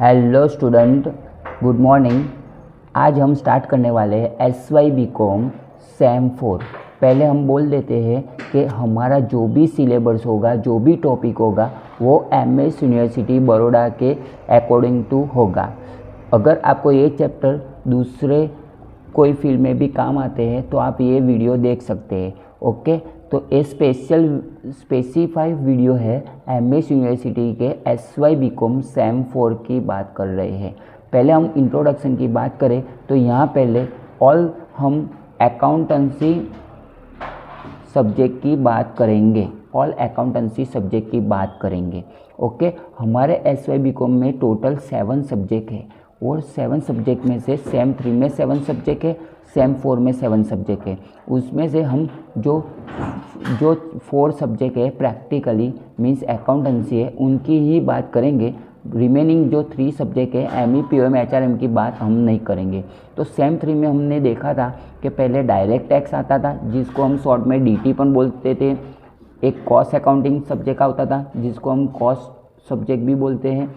Hello student, good morning. आज हम start करने वाले हैं SY BCom सेम 4। पहले हम बोल देते हैं कि हमारा जो भी सिलेबस होगा, जो भी टॉपिक होगा, वो MS यूनिवर्सिटी बड़ौदा के अकॉर्डिंग टू होगा। अगर आपको ये चैप्टर दूसरे कोई फील्ड में भी काम आते हैं तो आप ये वीडियो देख सकते हैं। ओके, तो ये स्पेसिफाइड वीडियो है MS यूनिवर्सिटी के SY BCom सेम 4 की बात कर रहे हैं। पहले हम इंट्रोडक्शन की बात करें तो यहाँ पहले हम अकाउंटेंसी सब्जेक्ट की बात करेंगे। सब्जेक्ट की बात करेंगे। ओके, हमारे SY BCom में टोटल 7 सब्जेक्ट है और 7 सब्जेक्ट में से सेम 3 में 7 सब्जेक्ट है, सेम 4 में 7 सब्जेक्ट है। उसमें से हम जो 4 सब्जेक्ट है प्रैक्टिकली मीन्स अकाउंटेंसी है, उनकी ही बात करेंगे। रिमेनिंग जो 3 सब्जेक्ट है ME POM HRM की बात हम नहीं करेंगे। तो सेम 3 में हमने देखा था कि पहले डायरेक्ट टैक्स आता था जिसको हम शॉर्ट में DT पण बोलते थे। एक कॉस्ट अकाउंटिंग सब्जेक्ट होता था जिसको हम कॉस्ट सब्जेक्ट भी बोलते हैं।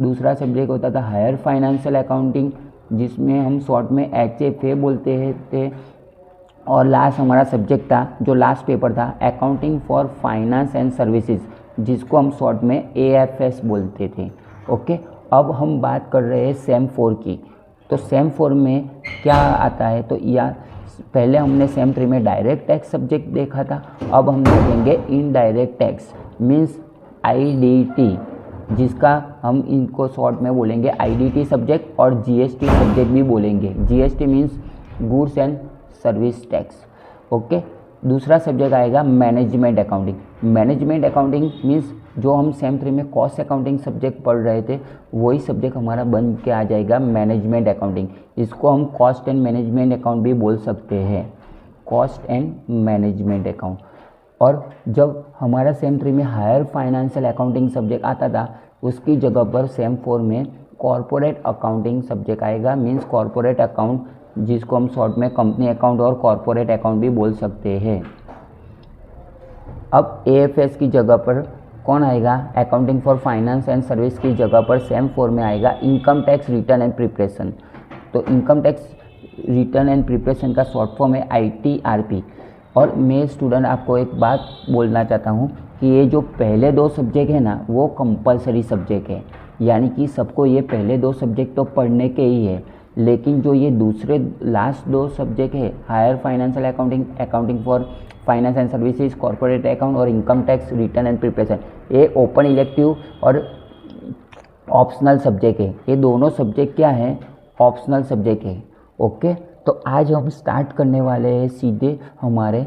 दूसरा सब्जेक्ट होता था हायर फाइनेंशियल अकाउंटिंग जिसमें हम शॉर्ट में HFA बोलते थे। और लास्ट हमारा सब्जेक्ट था, जो लास्ट पेपर था, accounting for finance and services जिसको हम शॉर्ट में AFS बोलते थे। ओके, अब हम बात कर रहे हैं सेम 4 की। तो सेम 4 में क्या आता है, तो पहले हमने सेम 3 में डायरेक्ट टैक्स सब्जेक्ट देखा था। अब हम देखेंगे इनडायरेक्ट टैक्स मीन्स IDT, जिसका हम इनको शॉर्ट में बोलेंगे IDT सब्जेक्ट और GST सब्जेक्ट भी बोलेंगे। GST means goods and service tax. Okay, दूसरा सब्जेक्ट आएगा management accounting. Management accounting means जो हम सेम 3 में कॉस्ट अकाउंटिंग सब्जेक्ट पढ़ रहे थे वही सब्जेक्ट हमारा बन के आ जाएगा मैनेजमेंट अकाउंटिंग। इसको हम कॉस्ट एंड मैनेजमेंट अकाउंट भी बोल सकते हैं, कॉस्ट एंड मैनेजमेंट अकाउंट। और जब हमारा सेम 3 में हायर फाइनेंशियल अकाउंटिंग सब्जेक्ट आता था उसकी जगह पर सेम 4 में कॉरपोरेट अकाउंटिंग सब्जेक्ट आएगा मीन्स कॉरपोरेट अकाउंट, जिसको हम शॉर्ट में कंपनी अकाउंट और कॉरपोरेट अकाउंट भी बोल सकते हैं। अब AFS की जगह पर कौन आएगा, accounting for finance and service की जगह पर सेम 4 में आएगा income tax return and preparation. तो income tax return and preparation का शॉर्ट फॉर्म है ITRP। और मैं स्टूडेंट आपको एक बात बोलना चाहता हूँ कि ये जो पहले 2 सब्जेक्ट है ना वो कंपलसरी सब्जेक्ट है, यानी कि सबको ये पहले 2 सब्जेक्ट तो पढ़ने के ही है। लेकिन जो ये दूसरे लास्ट 2 सब्जेक्ट है higher financial accounting, accounting for finance and services, corporate account और income tax return and preparation, ये ओपन इलेक्टिव और ऑप्शनल सब्जेक्ट है। ये दोनों सब्जेक्ट क्या है, ऑप्शनल सब्जेक्ट है। ओके, तो आज हम स्टार्ट करने वाले हैं सीधे हमारे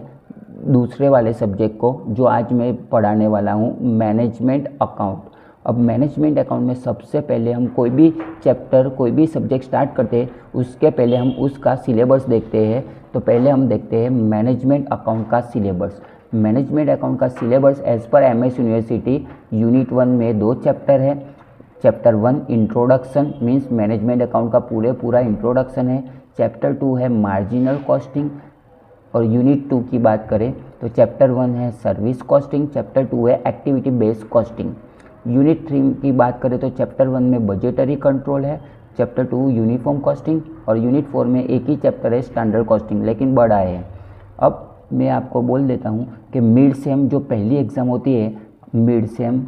दूसरे वाले सब्जेक्ट को, जो आज मैं पढ़ाने वाला हूँ, मैनेजमेंट अकाउंट। अब मैनेजमेंट अकाउंट में सबसे पहले हम कोई भी चैप्टर, कोई भी सब्जेक्ट स्टार्ट करते हैं उसके पहले हम उसका सिलेबस देखते हैं। तो पहले हम देखते हैं मैनेजमेंट अकाउंट का सिलेबस। मैनेजमेंट अकाउंट का syllabus as per MS university unit 1 में 2 चैप्टर है। Chapter 1 introduction means management account का पूरा इंट्रोडक्शन है। चैप्टर 2 है मार्जिनल कॉस्टिंग। और यूनिट 2 की बात करें तो चैप्टर 1 है सर्विस कॉस्टिंग, चैप्टर 2 है एक्टिविटी बेस्ड कॉस्टिंग। यूनिट 3 की बात करें तो चैप्टर 1 में बजटरी कंट्रोल है, चैप्टर 2 यूनिफॉर्म कॉस्टिंग और यूनिट 4 में एक ही चैप्टर है स्टैंडर्ड कॉस्टिंग, लेकिन बड़ा है। अब मैं आपको बोल देता हूँ कि मिड सेम जो पहली एग्ज़ाम होती है मिड सेम,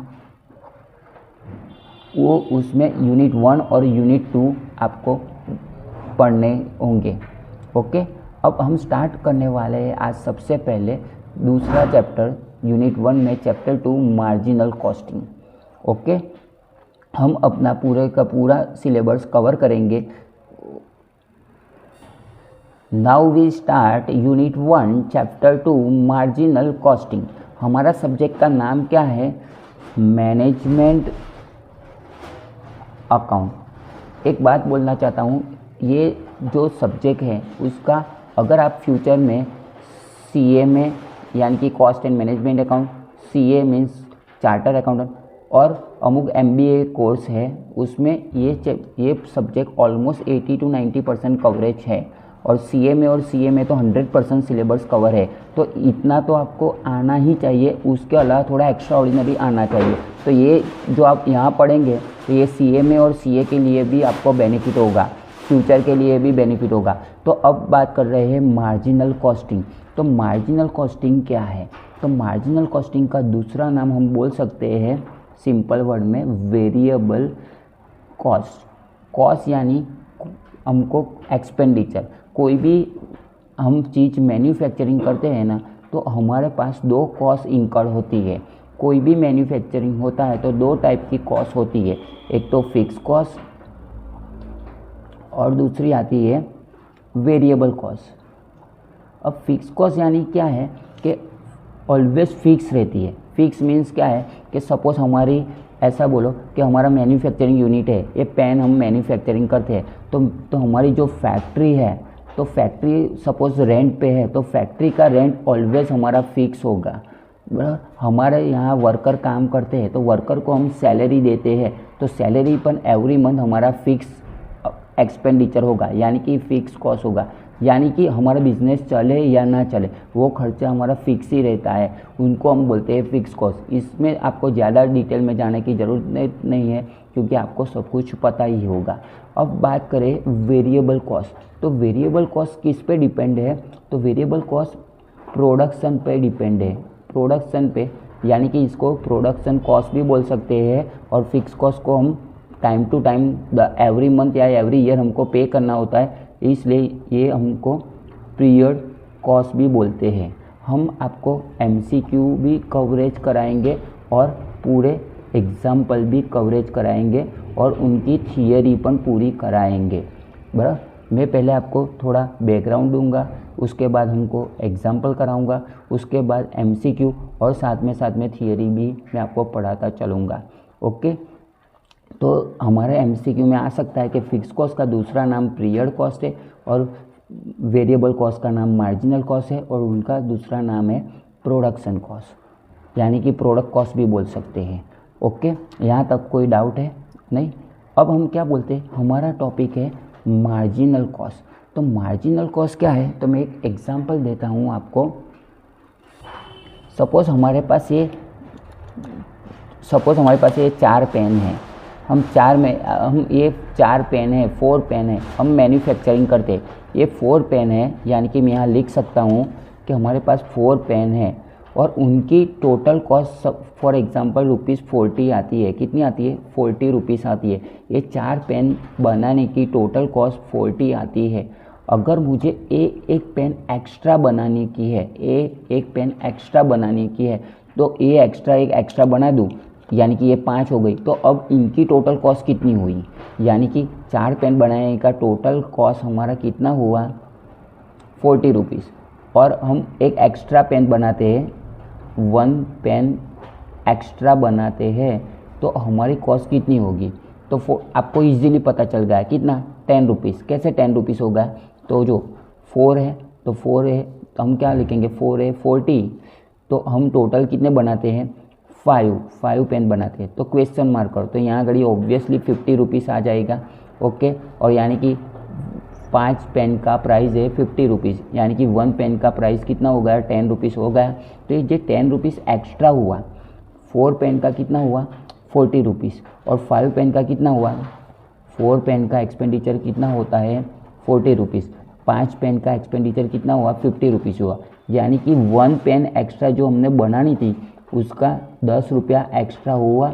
वो उसमें यूनिट 1 और यूनिट 2 आपको पढ़ने होंगे। ओके, अब हम स्टार्ट करने वाले हैं आज सबसे पहले दूसरा चैप्टर यूनिट 1 में चैप्टर 2 मार्जिनल कॉस्टिंग। ओके, हम अपना पूरे का पूरा सिलेबस कवर करेंगे। Now we start unit 1 chapter 2 marginal costing. हमारा सब्जेक्ट का नाम क्या है, मैनेजमेंट अकाउंट। एक बात बोलना चाहता हूँ, ये जो सब्जेक्ट है उसका अगर आप फ्यूचर में CA में यानी कि cost and management account, CA means charter accountant और अमुक MBA कोर्स है उसमें ये सब्जेक्ट ऑलमोस्ट 80 to 90% कवरेज है। और CA में तो 100% सिलेबस कवर है। तो इतना तो आपको आना ही चाहिए, उसके अलावा थोड़ा एक्स्ट्रा ऑर्डिनरी आना चाहिए। तो ये जो आप यहाँ पढ़ेंगे तो ये सीए में और सीए के लिए भी आपको बेनिफिट होगा, फ्यूचर के लिए भी बेनिफिट होगा। तो अब बात कर रहे हैं मार्जिनल कॉस्टिंग। तो मार्जिनल कॉस्टिंग क्या है? तो मार्जिनल कॉस्टिंग का दूसरा नाम हम बोल सकते हैं सिंपल वर्ड में वेरिएबल कॉस्ट। कॉस्ट यानी हमको एक्सपेंडिचर, कोई भी हम चीज़ मैन्युफैक्चरिंग करते हैं ना, तो हमारे पास दो कॉस्ट इंकर होती है। कोई भी मैन्युफैक्चरिंग होता है तो दो टाइप की कॉस्ट होती है, एक तो फिक्स कॉस्ट और दूसरी आती है वेरिएबल कॉस्ट। अब फिक्स कॉस्ट यानी क्या है कि ऑलवेज फिक्स रहती है। फिक्स मीन्स क्या है कि सपोज हमारी, ऐसा बोलो कि हमारा मैन्युफैक्चरिंग यूनिट है, ये पेन हम मैन्युफैक्चरिंग करते हैं, तो हमारी जो फैक्ट्री है, तो फैक्ट्री सपोज रेंट पे है, तो फैक्ट्री का रेंट ऑलवेज हमारा फिक्स होगा। हमारे यहाँ वर्कर काम करते हैं तो वर्कर को हम सैलरी देते हैं, तो सैलरी पर एवरी मंथ हमारा फिक्स एक्सपेंडिचर होगा, यानी कि फिक्स कॉस्ट होगा। यानी कि हमारा बिजनेस चले या ना चले वो खर्चा हमारा फिक्स ही रहता है, उनको हम बोलते हैं फिक्स कॉस्ट। इसमें आपको ज़्यादा डिटेल में जाने की ज़रूरत नहीं है क्योंकि आपको सब कुछ पता ही होगा। अब बात करें वेरिएबल कॉस्ट। तो वेरिएबल कॉस्ट किस पे डिपेंड है? तो वेरिएबल कॉस्ट प्रोडक्शन पे डिपेंड है, प्रोडक्शन पे, यानी कि इसको प्रोडक्शन कॉस्ट भी बोल सकते हैं। और फिक्स कॉस्ट को हम time to time every month या एवरी ईयर हमको पे करना होता है, इसलिए ये हमको पीरियड कॉस्ट भी बोलते हैं। हम आपको एमसीक्यू भी कवरेज कराएंगे और पूरे एग्जाम्पल भी कवरेज कराएंगे और उनकी थियरी पण पूरी कराएंगे। बराबर, मैं पहले आपको थोड़ा बैकग्राउंड दूंगा, उसके बाद हमको एग्जाम्पल कराऊंगा, उसके बाद एमसीक्यू और साथ में थियरी भी मैं आपको पढ़ाता चलूँगा। ओके, तो हमारे एमसीक्यू में आ सकता है कि फिक्स कॉस्ट का दूसरा नाम पीरियड कॉस्ट है और वेरिएबल कॉस्ट का नाम मार्जिनल कॉस्ट है और उनका दूसरा नाम है प्रोडक्शन कॉस्ट, यानी कि प्रोडक्ट कॉस्ट भी बोल सकते हैं। ओके, यहाँ तक कोई डाउट है? नहीं। अब हम क्या बोलते हैं, हमारा टॉपिक है मार्जिनल कॉस्ट। तो मार्जिनल कॉस्ट क्या है? तो मैं एक एग्जांपल देता हूँ आपको। सपोज़ हमारे पास ये चार पेन है, हम ये चार पेन है, 4 पेन है, हम मैन्युफैक्चरिंग करते हैं। ये 4 पेन है, यानी कि मैं यहाँ लिख सकता हूँ कि हमारे पास 4 पेन है और उनकी टोटल कॉस्ट फॉर एग्जांपल ₹40 आती है। कितनी आती है? 40 रुपीज़ आती है। ये 4 पेन बनाने की टोटल कॉस्ट 40 आती है। अगर मुझे एक पेन एक्स्ट्रा बनाने की है, एक पेन एक्स्ट्रा बनाने की है, तो एक एक्स्ट्रा बना दूँ, यानी कि ये 5 हो गई। तो अब इनकी टोटल कॉस्ट कितनी हुई? यानी कि 4 पेन बनाने का टोटल कॉस्ट हमारा कितना हुआ? 40 रुपीज़। और हम एक एक्स्ट्रा पेन बनाते हैं, 1 पेन एक्स्ट्रा बनाते हैं, तो हमारी कॉस्ट कितनी होगी? तो आपको इजीली पता चल गया कितना? 10 रुपीज़। कैसे 10 रुपीज़ होगा? तो जो 4 है तो हम क्या लिखेंगे? 4 है 40, तो हम टोटल कितने बनाते हैं? 5 पेन बनाते हैं, तो क्वेश्चन मार्क करो, तो यहाँ घड़ी ऑब्वियसली 50 रुपीज़ आ जाएगा। ओके, और यानी कि 5 पेन का प्राइस है 50 रुपीज़, यानी कि 1 पेन का प्राइस कितना हो गया? 10 रुपीज़ हो गया। तो ये 10 रुपीज़ एक्स्ट्रा हुआ। 4 पेन का कितना हुआ? 40 रुपीज़। और 5 पेन का कितना हुआ? 4 पेन का एक्सपेंडिचर कितना होता है? 40 रुपीज़। 5 पेन का एक्सपेंडिचर कितना हुआ? 50 रुपीज़ हुआ। यानी कि 1 पेन एक्स्ट्रा जो हमने बनानी थी उसका 10 रुपया एक्स्ट्रा हुआ।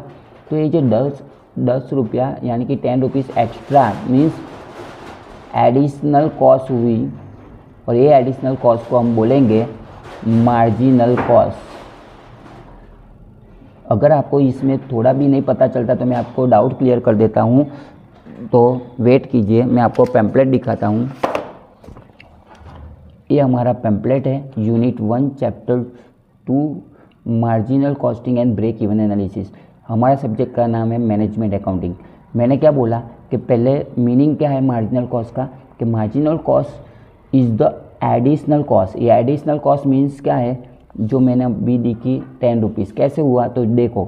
तो ये जो 10 रुपया यानी कि 10 rupees extra means additional cost हुई, और ये एडिशनल कॉस्ट को हम बोलेंगे मार्जिनल कॉस्ट। अगर आपको इसमें थोड़ा भी नहीं पता चलता तो मैं आपको डाउट क्लियर कर देता हूँ, तो वेट कीजिए, मैं आपको पैम्पलेट दिखाता हूँ। ये हमारा पैम्पलेट है, unit 1 chapter 2 marginal costing and break even analysis. हमारा सब्जेक्ट का नाम है मैनेजमेंट अकाउंटिंग। मैंने क्या बोला कि पहले मीनिंग क्या है मार्जिनल कॉस्ट का, कि marginal cost is the additional cost. ये एडिशनल कॉस्ट मीन्स क्या है? जो मैंने अभी देखी 10 रुपीज़। कैसे हुआ? तो देखो,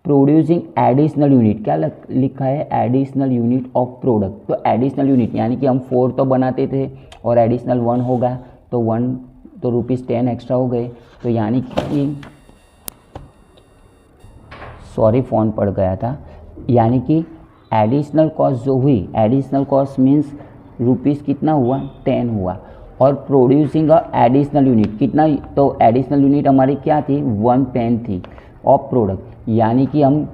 प्रोड्यूसिंग एडिशनल यूनिट, क्या लिखा है? Additional unit of product. तो एडिशनल यूनिट यानी कि हम 4 तो बनाते थे और एडिशनल 1 होगा, तो 1 तो ₹10 एक्स्ट्रा हो गए। तो यानी कि सॉरी फ़ोन पड़ गया था, यानी कि एडिशनल कॉस्ट जो हुई, एडिशनल कॉस्ट मीन्स रुपीज़ कितना हुआ, 10 हुआ। और प्रोड्यूसिंग अ एडिशनल यूनिट कितना, तो एडिशनल यूनिट हमारी क्या थी, 1 पेन थी ऑफ प्रोडक्ट, यानी कि हम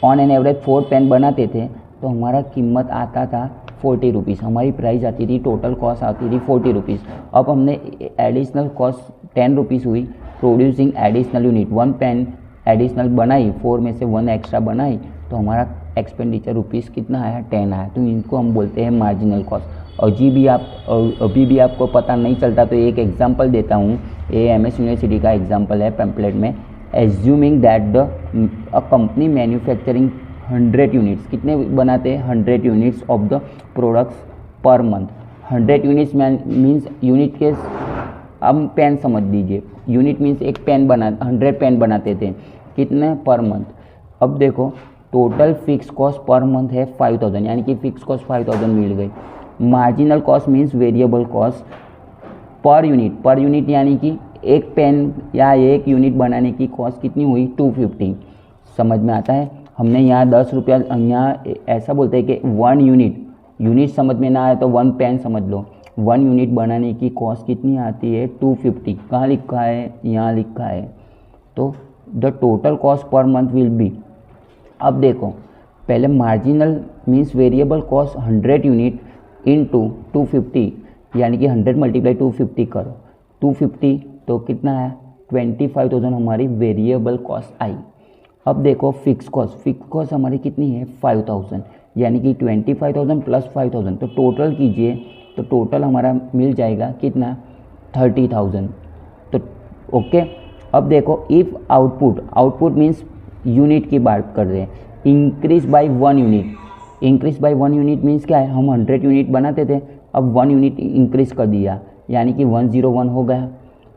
ऑन एन एवरेज 4 पेन बनाते थे तो हमारा कीमत आता था 40 रुपीज़, हमारी प्राइस आती थी, टोटल कॉस्ट आती थी 40 रुपीज़। अब हमने एडिशनल कॉस्ट 10 रुपीज़ हुई, producing additional unit 1 pen additional बनाई, 4 में से 1 एक्स्ट्रा बनाई, तो हमारा एक्सपेंडिचर रुपीज़ कितना आया, 10 आया। तो इनको हम बोलते हैं मार्जिनल कॉस्ट। और अभी भी आपको पता नहीं चलता तो एक एग्जांपल देता हूँ, ये MS यूनिवर्सिटी का एग्जांपल है पैम्पलेट में। Assuming that a company manufacturing 100 units, कितने बनाते हैं, 100 units of the products per month. 100 units means unit के हम पेन समझ लीजिए, यूनिट मीन्स एक पेन 100 पेन बनाते थे, कितने पर मंथ। अब देखो total fix cost per month है 5000, यानी कि फिक्स कॉस्ट 5000 मिल गई। Marginal cost means variable cost per unit यानी कि एक पेन या एक यूनिट बनाने की कॉस्ट कितनी हुई, 250। समझ में आता है, हमने यहाँ 10 रुपया, यहाँ ऐसा बोलते हैं कि 1 यूनिट समझ में ना आए तो 1 पेन समझ लो, 1 यूनिट बनाने की कॉस्ट कितनी आती है, 250। कहाँ लिखा है, यहाँ लिखा है। तो the total cost per month will be, अब देखो पहले marginal means variable cost 100 unit into 250, यानी कि 100 मल्टीप्लाई 250 करो, 250 तो कितना है, 25,000 हमारी वेरिएबल कॉस्ट आई। अब देखो फिक्स कॉस्ट हमारी कितनी है, 5000, यानी कि 25,000 प्लस 5000, तो टोटल कीजिए तो टोटल हमारा मिल जाएगा कितना, 30,000। तो ओके। अब देखो इफ़ आउटपुट मीन्स यूनिट की बात कर रहे हैं, इंक्रीज बाय 1 यूनिट मीन्स क्या है, हम 100 यूनिट बनाते थे, अब 1 यूनिट इंक्रीज कर दिया, यानी कि 101 हो गया।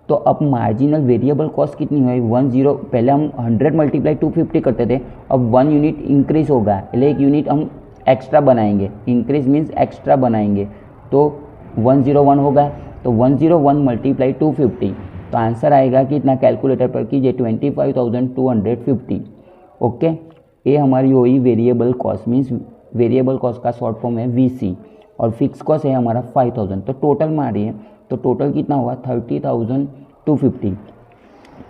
तो अब मार्जिनल वेरिएबल कॉस्ट कितनी हुई, 10, पहले हम 100 मल्टीप्लाई 250 करते थे, अब 1 यूनिट इंक्रीज होगा, पहले 1 यूनिट हम एक्स्ट्रा बनाएंगे, इंक्रीज मीन्स एक्स्ट्रा बनाएंगे, तो 101 होगा। तो 101 मल्टीप्लाई 250, तो आंसर आएगा कितना, कैलकुलेटर पर कीजिए, 25,250। ओके, ये हमारी हुई variable cost, means variable cost का शॉर्ट फॉर्म है VC, और फिक्स कॉस्ट है हमारा 5000। तो टोटल मारिए तो टोटल कितना हुआ, 30,250।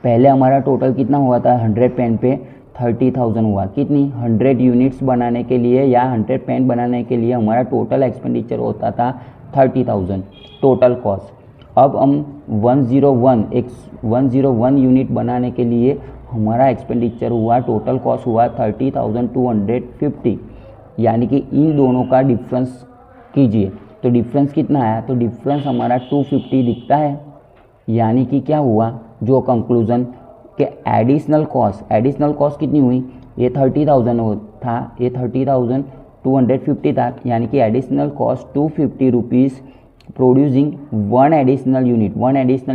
पहले हमारा टोटल कितना हुआ था, 100 पेन पे 30,000 हुआ, कितनी, 100 यूनिट्स बनाने के लिए या 100 पेन बनाने के लिए हमारा टोटल एक्सपेंडिचर होता था 30,000 टोटल कॉस्ट। अब हम 101 यूनिट बनाने के लिए हमारा एक्सपेंडिचर हुआ, टोटल कॉस्ट हुआ 30,250, यानी कि इन दोनों का डिफरेंस कीजिए तो डिफरेंस कितना आया, तो डिफरेंस हमारा 250 दिखता है, यानी कि क्या हुआ, जो कंक्लूजन कि एडिशनल कॉस्ट कितनी हुई, ये 30,000 था, ये 30,250 था, यानी कि additional cost 250 rupees producing 1 additional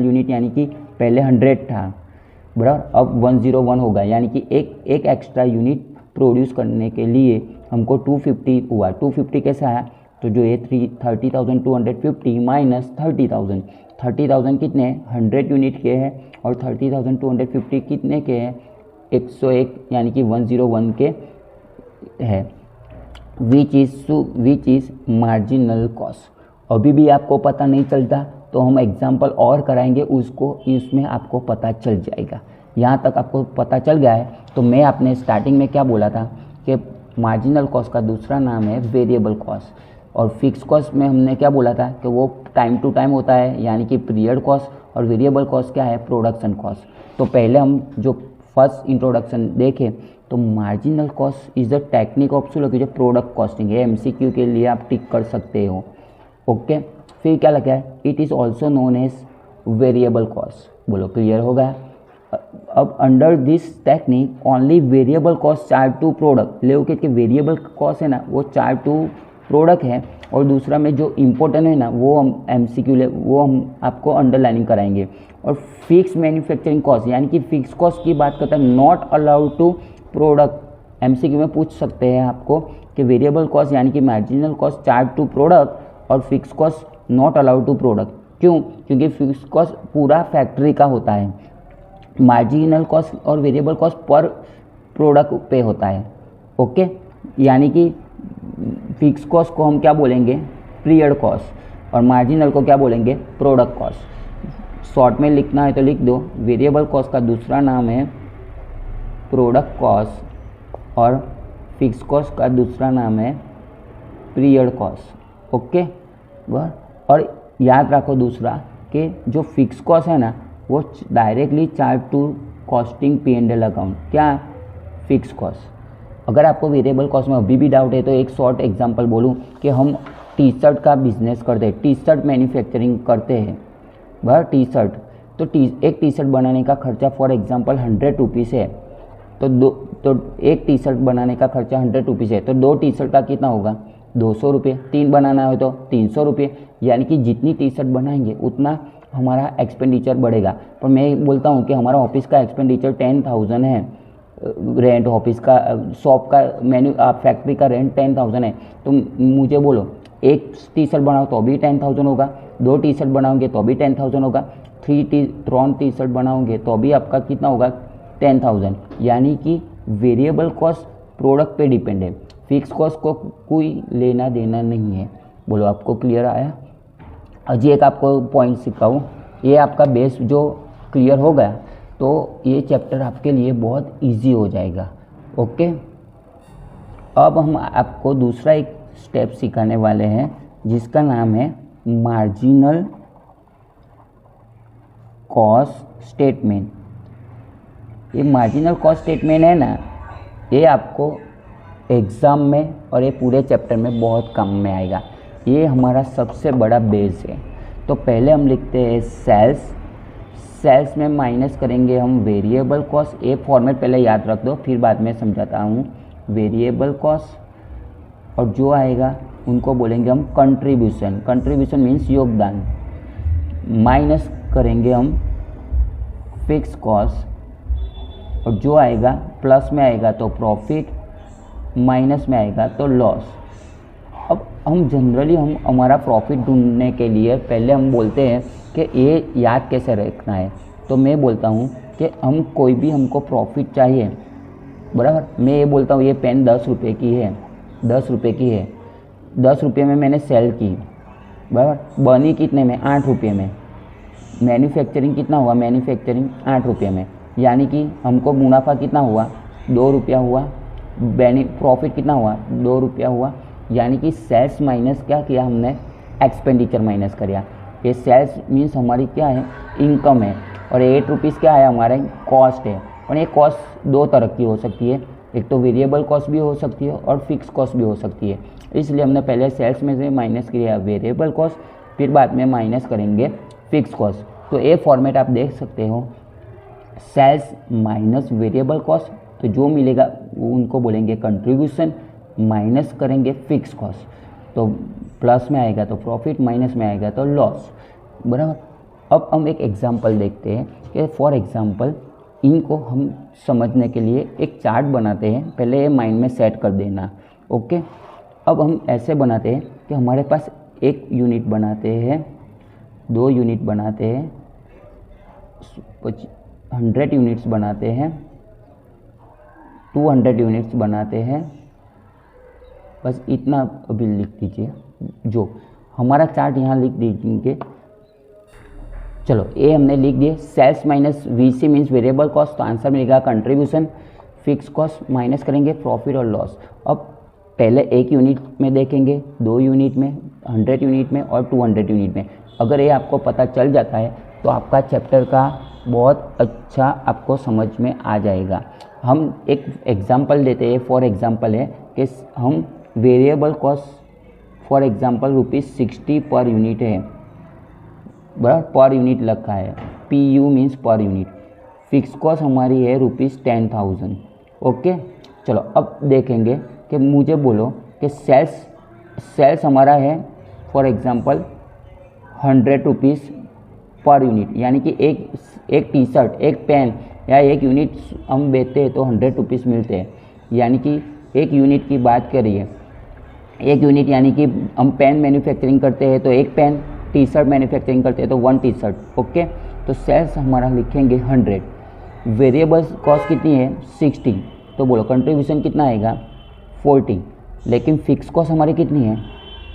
unit, यानी कि पहले 100 था बराबर, अब 101 होगा, यानी कि एक एक्स्ट्रा यूनिट प्रोड्यूस करने के लिए हमको 250 हुआ। 250 कैसे आया, तो जो ये 30,250 माइनस 30,000 कितने, 100 यूनिट के हैं, और 30,250 कितने के हैं, 101, यानी कि 101 के है, विच इज़ मार्जिनल कॉस्ट। अभी भी आपको पता नहीं चलता तो हम एग्जाम्पल और कराएंगे, उसको इसमें आपको पता चल जाएगा। यहाँ तक आपको पता चल गया है। तो मैं आपने स्टार्टिंग में क्या बोला था कि मार्जिनल कॉस्ट का दूसरा नाम है वेरिएबल कॉस्ट, और फिक्स कॉस्ट में हमने क्या बोला था कि वो टाइम टू टाइम होता है, यानी कि पीरियड कॉस्ट, और वेरिएबल कॉस्ट क्या है, प्रोडक्शन कॉस्ट। तो पहले हम जो फर्स्ट इंट्रोडक्शन देखें तो marginal cost is the technique of जो प्रोडक्ट कॉस्टिंग है, MCQ के लिए आप टिक कर सकते हो। ओके, फिर क्या लगा है, it is also known as variable cost. बोलो क्लियर हो गया। अब under this technique only variable cost charge to product, ले के वेरिएबल कॉस्ट है ना वो चार्ज टू प्रोडक्ट है, और दूसरा में जो इम्पोर्टेंट है ना वो हम MCQ वो हम आपको अंडरलाइनिंग कराएंगे। और फिक्स मैन्युफैक्चरिंग कॉस्ट, यानी कि फिक्स कॉस्ट की बात करते हैं, not allowed to product. MCQ में पूछ सकते हैं आपको कि वेरिएबल कॉस्ट यानी कि marginal cost charge to product, और fix cost not allowed to product. क्यों, क्योंकि फिक्स कॉस्ट पूरा फैक्ट्री का होता है, मार्जिनल कॉस्ट और वेरिएबल कॉस्ट पर प्रोडक्ट पे होता है। ओके, यानी कि फिक्स कॉस्ट को हम क्या बोलेंगे, पीरियड कॉस्ट, और मार्जिनल को क्या बोलेंगे, प्रोडक्ट कॉस्ट। शॉर्ट में लिखना है तो लिख दो, वेरिएबल कॉस्ट का दूसरा नाम है प्रोडक्ट कॉस्ट और फिक्स कॉस्ट का दूसरा नाम है पीरियड कॉस्ट। ओके, वह और याद रखो दूसरा कि जो फिक्स कॉस्ट है ना वो directly charge to costing P&L account. क्या, फिक्स कॉस्ट। अगर आपको वेरिएबल कॉस्ट में अभी भी डाउट है तो एक शॉर्ट एग्जांपल बोलूँ कि हम टी शर्ट का बिजनेस करते हैं, टी शर्ट मैन्युफैक्चरिंग करते हैं, वह टी शर्ट, तो एक टी शर्ट बनाने का खर्चा फॉर एग्जांपल 100 रुपीज़ है, तो एक टी शर्ट बनाने का खर्चा 100 रुपीज़ है, तो 2 टी शर्ट का कितना होगा, 200 रुपये। 3 बनाना हो तो 300 रुपये। यानी कि जितनी टी शर्ट बनाएंगे उतना हमारा एक्सपेंडिचर बढ़ेगा। पर मैं बोलता हूँ कि हमारा ऑफिस का एक्सपेंडिचर 10,000 है, रेंट ऑफिस का, शॉप का, फैक्ट्री का रेंट 10,000 है, तो मुझे बोलो एक टी शर्ट बनाओ तो भी 10,000 होगा, 2 टी शर्ट बनाओगे तो भी 10,000 होगा, 3 टी शर्ट बनाओगे तो भी आपका कितना होगा, 10,000। यानी कि वेरिएबल कॉस्ट प्रोडक्ट पे डिपेंड है, फिक्स कॉस्ट को कोई लेना देना नहीं है। बोलो आपको क्लियर आया। अजी एक आपको पॉइंट सिखाऊँ, ये आपका बेस जो क्लियर हो गया तो ये चैप्टर आपके लिए बहुत इजी हो जाएगा। ओके, अब हम आपको दूसरा एक स्टेप सिखाने वाले हैं जिसका नाम है मार्जिनल कॉस्ट स्टेटमेंट। ये मार्जिनल कॉस्ट स्टेटमेंट है ना, ये आपको एग्ज़ाम में और ये पूरे चैप्टर में बहुत काम में आएगा। ये हमारा सबसे बड़ा बेस है। तो पहले हम लिखते हैं सेल्स में माइनस करेंगे हम वेरिएबल कॉस्ट। ये फॉर्मेट पहले याद रख दो, फिर बाद में समझाता हूँ। वेरिएबल कॉस्ट और जो आएगा उनको बोलेंगे हम कंट्रीब्यूशन। कंट्रीब्यूशन मीन्स योगदान। माइनस करेंगे हम फिक्स कॉस्ट और जो आएगा प्लस में आएगा तो प्रॉफिट, माइनस में आएगा तो लॉस। अब हम जनरली हमारा प्रॉफिट ढूंढने के लिए पहले हम बोलते हैं कि ये याद कैसे रखना है। तो मैं बोलता हूँ कि हम कोई भी हमको प्रॉफिट चाहिए, बराबर। मैं ये बोलता हूँ ये पेन 10 रुपये की है, 10 रुपये की है, 10 रुपये में मैंने सेल की, बराबर। बनी कितने में, 8 रुपये में। मैन्युफैक्चरिंग कितना हुआ, मैन्युफैक्चरिंग 8 रुपये में। यानी कि हमको मुनाफा कितना हुआ, 2 रुपया हुआ। प्रॉफिट कितना हुआ, 2 रुपया हुआ। यानी कि सेल्स माइनस क्या किया हमने, एक्सपेंडिचर माइनस किया। ये सेल्स मीन्स हमारी क्या है, इनकम है। और 8 रुपीज़ क्या है, हमारा कॉस्ट है। और ये कॉस्ट 2 तरह की हो सकती है, एक तो वेरिएबल कॉस्ट भी हो सकती है और फिक्स कॉस्ट भी हो सकती है। इसलिए हमने पहले सेल्स में से माइनस किया वेरिएबल कॉस्ट, फिर बाद में माइनस करेंगे फिक्स कॉस्ट। तो ये फॉर्मेट आप देख सकते हो, सेल्स माइनस वेरिएबल कॉस्ट, तो जो मिलेगा वो उनको बोलेंगे कंट्रीब्यूशन। माइनस करेंगे फिक्स कॉस्ट तो प्लस में आएगा तो प्रॉफिट, माइनस में आएगा तो लॉस, बराबर। अब हम एक एग्जांपल देखते हैं कि फॉर एग्जांपल इनको हम समझने के लिए एक चार्ट बनाते हैं। पहले ये माइंड में सेट कर देना, ओके। अब हम ऐसे बनाते हैं कि हमारे पास 1 यूनिट बनाते हैं, 2 यूनिट बनाते हैं, 100 यूनिट्स बनाते हैं, 200 यूनिट्स बनाते हैं। बस इतना अभी लिख दीजिए, जो हमारा चार्ट यहाँ लिख दीजिए। चलो ये हमने लिख दिए, sales minus VC means variable cost, तो आंसर मिलेगा कंट्रीब्यूशन। फिक्स कॉस्ट माइनस करेंगे प्रॉफिट और लॉस। अब पहले 1 यूनिट में देखेंगे, 2 यूनिट में, 100 यूनिट में और 200 यूनिट में। अगर ये आपको पता चल जाता है तो आपका चैप्टर का बहुत अच्छा आपको समझ में आ जाएगा। हम एक एग्जांपल देते हैं, फॉर एग्जांपल है कि हम variable cost for example ₹60 per unit है, बराबर, पर यूनिट लिखा है, PU means per unit. Fix cost हमारी है ₹10,000, ओके। चलो अब देखेंगे कि मुझे बोलो कि सेल्स हमारा है for example 100 rupees per unit. यानी कि एक टी शर्ट, एक पेन या 1 यूनिट हम बेचते हैं तो 100 रुपीज़ मिलते हैं। यानी कि 1 यूनिट की बात करिए, 1 यूनिट यानी कि हम पेन मैन्युफैक्चरिंग करते हैं तो 1 पेन, टी शर्ट मैन्युफैक्चरिंग करते हैं तो 1 टी शर्ट, ओके। तो सेल्स हमारा लिखेंगे 100, वेरिएबल कॉस्ट कितनी है 60, तो बोलो कंट्रीब्यूशन कितना आएगा 40। लेकिन फिक्स कॉस्ट हमारी कितनी है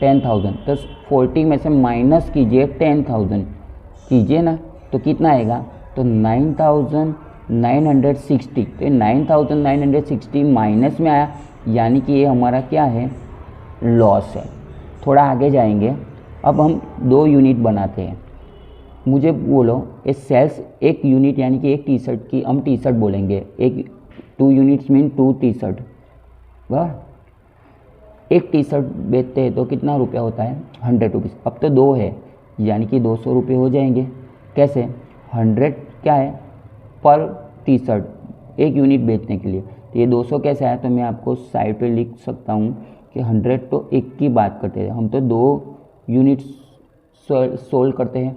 10,000। तो 40 में से माइनस कीजिए 10,000 कीजिए ना, तो कितना आएगा, तो 9,960। तो ये 9,960 माइनस में आया, यानी कि ये हमारा क्या है, लॉस है। थोड़ा आगे जाएंगे, अब हम 2 यूनिट बनाते हैं। मुझे बोलो ये सेल्स 1 यूनिट यानी कि एक टी शर्ट की हम टी शर्ट बोलेंगे, एक 2 यूनिट्स मीन 2 टी शर्ट। वाह, एक टी शर्ट बेचते हैं तो कितना रुपया होता है 100 रुपीज़। अब तो 2 है यानी कि 200 रुपये हो जाएंगे। कैसे, 100 क्या है पर टी शर्ट, एक यूनिट बेचने के लिए। तो ये 200 कैसे आया, तो मैं आपको साइड पे लिख सकता हूँ कि 100 तो एक की बात करते हैं, हम तो 2 यूनिट सोल्ड करते हैं।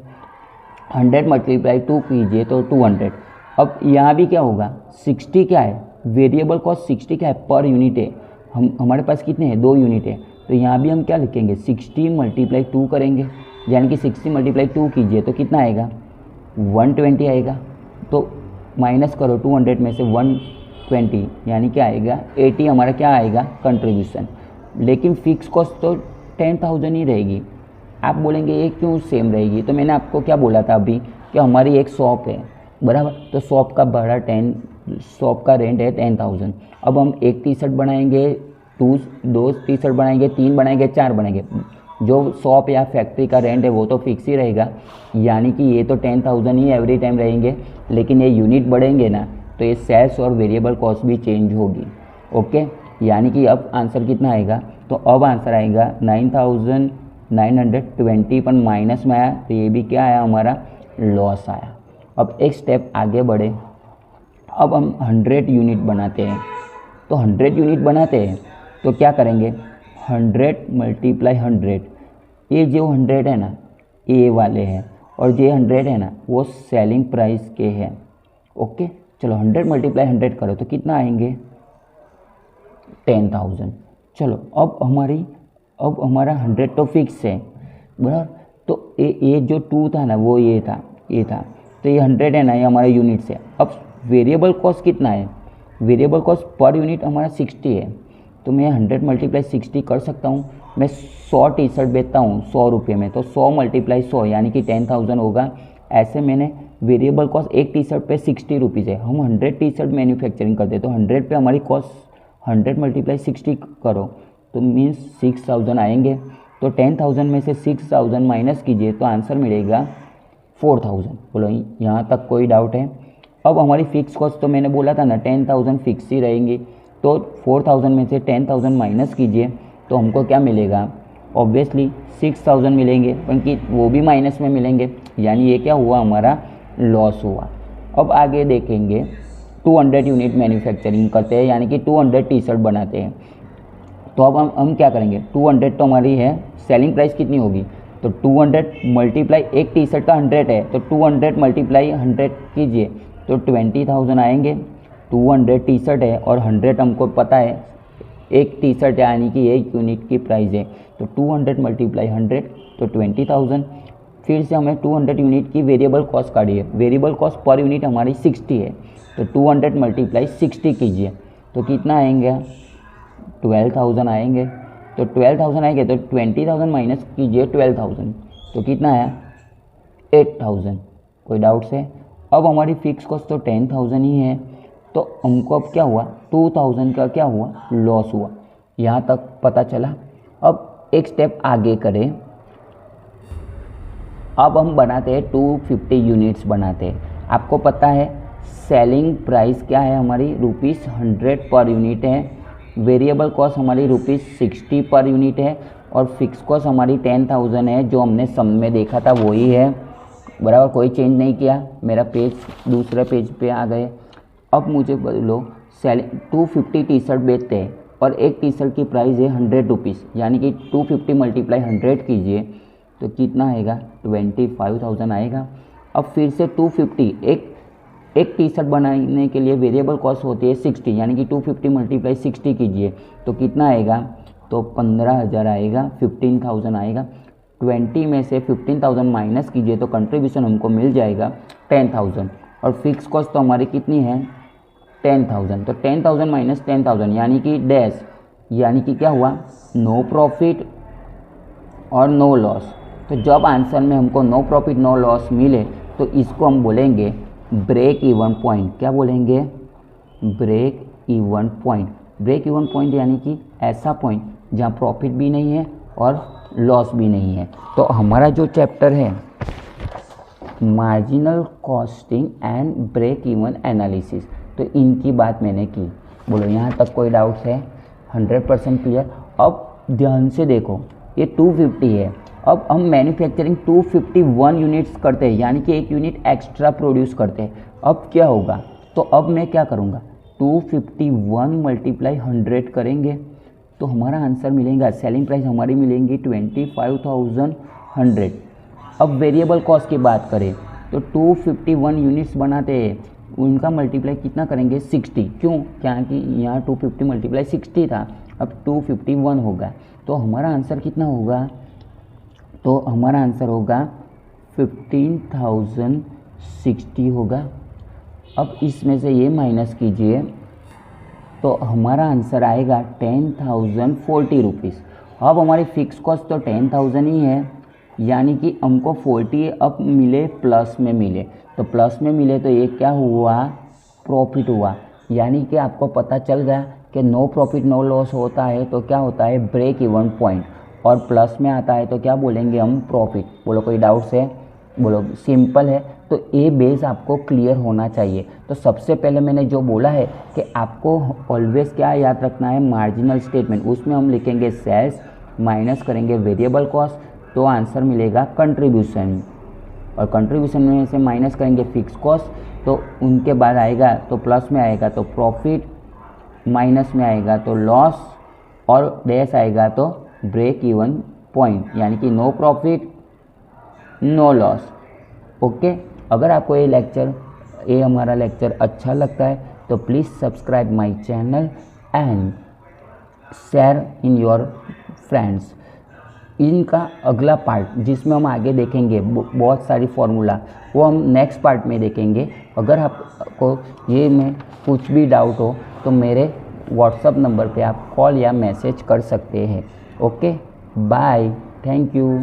100 मल्टीप्लाई 2 कीजिए तो 200। अब यहाँ भी क्या होगा, 60 क्या है, वेरिएबल कॉस्ट 60 क्या है, पर यूनिट है। हमारे पास कितने हैं, 2 यूनिट है। तो यहाँ भी हम क्या लिखेंगे, 60 मल्टीप्लाई 2 करेंगे, यानी कि 60 मल्टीप्लाई 2 कीजिए तो कितना आएगा, 120 आएगा। तो माइनस करो 200 में से 120, यानी क्या आएगा 80 हमारा क्या आएगा कंट्रीब्यूशन। लेकिन फिक्स कॉस्ट तो 10,000 ही रहेगी। आप बोलेंगे ये क्यों सेम रहेगी, तो मैंने आपको क्या बोला था अभी कि हमारी एक शॉप है बराबर, तो शॉप का भाड़ा शॉप का रेंट है 10,000। अब हम एक टी शर्ट बनाएंगे, 2 टी शर्ट बनाएंगे, 3 बनाएंगे, 4 बनाएंगे, जो शॉप या फैक्ट्री का रेंट है वो तो फिक्स ही रहेगा, यानी कि ये तो 10,000 ही एवरी टाइम रहेंगे। लेकिन ये यूनिट बढ़ेंगे ना, तो ये सेल्स और वेरिएबल कॉस्ट भी चेंज होगी। ओके, यानी कि अब आंसर कितना आएगा, तो अब आंसर आएगा 9,920 पर माइनस में आया, तो ये भी क्या आया हमारा, लॉस आया। अब एक स्टेप आगे बढ़े, अब हम 100 यूनिट बनाते हैं। तो 100 यूनिट बनाते हैं तो क्या करेंगे, 100 मल्टीप्लाई 100, ये जो 100 है ना ये वाले हैं, और ये 100 है ना वो सेलिंग प्राइस के हैं। ओके, चलो 100 मल्टीप्लाई 100 करो तो कितना आएंगे 10,000। चलो अब हमारा 100 तो फिक्स है बराबर, तो ये जो 2 था ना वो ये था, तो ये 100 है ना, ये हमारा यूनिट्स है। अब वेरिएबल कॉस्ट कितना है, वेरिएबल कॉस्ट पर यूनिट हमारा 60 है, तो मैं 100 मल्टीप्लाई 60 कर सकता हूँ। मैं 100 टी शर्ट बेचता हूँ 100 रुपये में, तो 100 मल्टीप्लाई 100 यानी कि 10,000 होगा। ऐसे मैंने वेरिएबल कॉस्ट एक टी शर्ट पे 60 रुपीज़ है, हम 100 टी शर्ट मैन्युफैक्चरिंग करते हैं, तो 100 पे हमारी कॉस्ट 100 मल्टीप्लाई 60 करो तो मीन्स 6,000 आएंगे। तो 10,000 में से 6,000 माइनस कीजिए तो आंसर मिलेगा 4,000। बोलो यहाँ तक कोई डाउट है। अब हमारी फिक्स कॉस्ट तो मैंने बोला था ना 10,000 फिक्स ही रहेंगी, तो 4,000 में से 10,000 माइनस कीजिए तो हमको क्या मिलेगा, ऑब्वियसली 6,000 मिलेंगे, क्योंकि वो भी माइनस में मिलेंगे, यानी ये क्या हुआ, हमारा लॉस हुआ। अब आगे देखेंगे 200 यूनिट मैन्युफैक्चरिंग करते हैं, यानी कि 200 टी शर्ट बनाते हैं। तो अब हम क्या करेंगे, 200 तो हमारी है, सेलिंग प्राइस कितनी होगी, तो 200 मल्टीप्लाई एक टी शर्ट का 100 है, तो 200 मल्टीप्लाई 100 कीजिए तो 20,000 आएंगे। 200 टी शर्ट है और 100 हमको पता है एक टी शर्ट है, यानी कि एक यूनिट की प्राइस है, तो 200 मल्टीप्लाई 100 तो 20,000। फिर से हमें 200 यूनिट की वेरिएबल कॉस्ट काढ़ी है, वेरिएबल कॉस्ट पर यूनिट हमारी 60 है, तो 200 मल्टीप्लाई 60 कीजिए तो कितना आएंगे 12,000 आएंगे। तो 12,000 आएंगे तो 20,000 माइनस कीजिए 12,000 तो कितना आया 8,000। कोई डाउट्स है। अब हमारी फिक्स कॉस्ट तो 10,000 ही है, तो हमको अब क्या हुआ 2,000 का क्या हुआ लॉस हुआ। यहाँ तक पता चला। अब एक स्टेप आगे करें, अब हम बनाते हैं 250 यूनिट्स बनाते हैं। आपको पता है सेलिंग प्राइस क्या है हमारी ₹100 पर यूनिट है, वेरिएबल कॉस्ट हमारी ₹60 पर यूनिट है, और फिक्स कॉस्ट हमारी 10,000 है, जो हमने सम में देखा था वही है बराबर, कोई चेंज नहीं किया। मेरा पेज दूसरे पेज पे आ गए। अब मुझे बोलो 250 टी शर्ट बेचते हैं और एक टी शर्ट की प्राइस है 100 रुपीज़, यानी कि 250 मल्टीप्लाई 100 कीजिए तो कितना आएगा 25,000 आएगा। अब फिर से 250 एक टी शर्ट बनाने के लिए वेरिएबल कॉस्ट होती है 60, यानी कि 250 मल्टीप्लाई 60 कीजिए तो कितना आएगा, तो 15,000 आएगा, 15,000 आएगा। 20 में से 15,000 माइनस कीजिए तो कंट्रीब्यूशन हमको मिल जाएगा 10,000, और फिक्स कॉस्ट तो हमारी कितनी है 10,000, तो 10,000 माइनस 10,000 यानी कि डैश, यानी कि क्या हुआ, नो प्रॉफिट और नो लॉस। तो जब आंसर में हमको नो प्रॉफिट नो लॉस मिले तो इसको हम बोलेंगे ब्रेक इवन पॉइंट। क्या बोलेंगे, break even point. Break even point यानी कि ऐसा पॉइंट जहाँ प्रॉफिट भी नहीं है और लॉस भी नहीं है। तो हमारा जो चैप्टर है marginal costing and break even analysis, तो इनकी बात मैंने की। बोलो यहाँ तक कोई डाउट्स है? 100% क्लियर। अब ध्यान से देखो, ये 250 है। अब हम मैन्युफैक्चरिंग 251 यूनिट्स करते हैं, यानी कि 1 यूनिट एक्स्ट्रा प्रोड्यूस करते हैं। अब क्या होगा, तो अब मैं क्या करूँगा, 251 मल्टीप्लाई 100 करेंगे तो हमारा आंसर मिलेगा, सेलिंग प्राइस हमारी मिलेंगी 25,100। अब वेरिएबल कॉस्ट की बात करें तो 251 यूनिट्स बनाते हैं, उनका मल्टीप्लाई कितना करेंगे, 60। क्यों, क्योंकि यहाँ 250 मल्टीप्लाई 60 था, अब 251 होगा। तो हमारा आंसर कितना होगा, तो हमारा आंसर होगा 15,060 होगा। अब इसमें से ये माइनस कीजिए तो हमारा आंसर आएगा 10,040 रुपीज़। अब हमारी फिक्स कॉस्ट तो 10,000 ही है, यानी कि हमको 40 अब मिले प्लस में मिले, तो प्लस में मिले तो ये क्या हुआ, प्रॉफिट हुआ। यानी कि आपको पता चल गया कि नो प्रॉफिट नो लॉस होता है तो क्या होता है, ब्रेक इवन पॉइंट, और प्लस में आता है तो क्या बोलेंगे हम, प्रॉफिट। बोलो कोई डाउट्स है? बोलो सिंपल है। तो ये बेस आपको क्लियर होना चाहिए। तो सबसे पहले मैंने जो बोला है कि आपको ऑलवेज क्या याद रखना है, मार्जिनल स्टेटमेंट, उसमें हम लिखेंगे सेल्स माइनस करेंगे वेरिएबल कॉस्ट, तो आंसर मिलेगा कंट्रीब्यूशन, और कंट्रीब्यूशन में से माइनस करेंगे फिक्स कॉस्ट, तो उनके बाद आएगा तो प्लस में आएगा तो प्रॉफिट, माइनस में आएगा तो लॉस, और डैश आएगा तो ब्रेक इवन पॉइंट, यानी कि no profit no loss. Okay, अगर आपको ये हमारा लेक्चर अच्छा लगता है तो please subscribe my channel and share in your friends. इनका अगला पार्ट जिसमें हम आगे देखेंगे बहुत सारी फार्मूला, वो हम नेक्स्ट पार्ट में देखेंगे। अगर आपको ये में कुछ भी डाउट हो तो मेरे व्हाट्सएप नंबर पे आप कॉल या मैसेज कर सकते हैं। Okay, bye, thank you.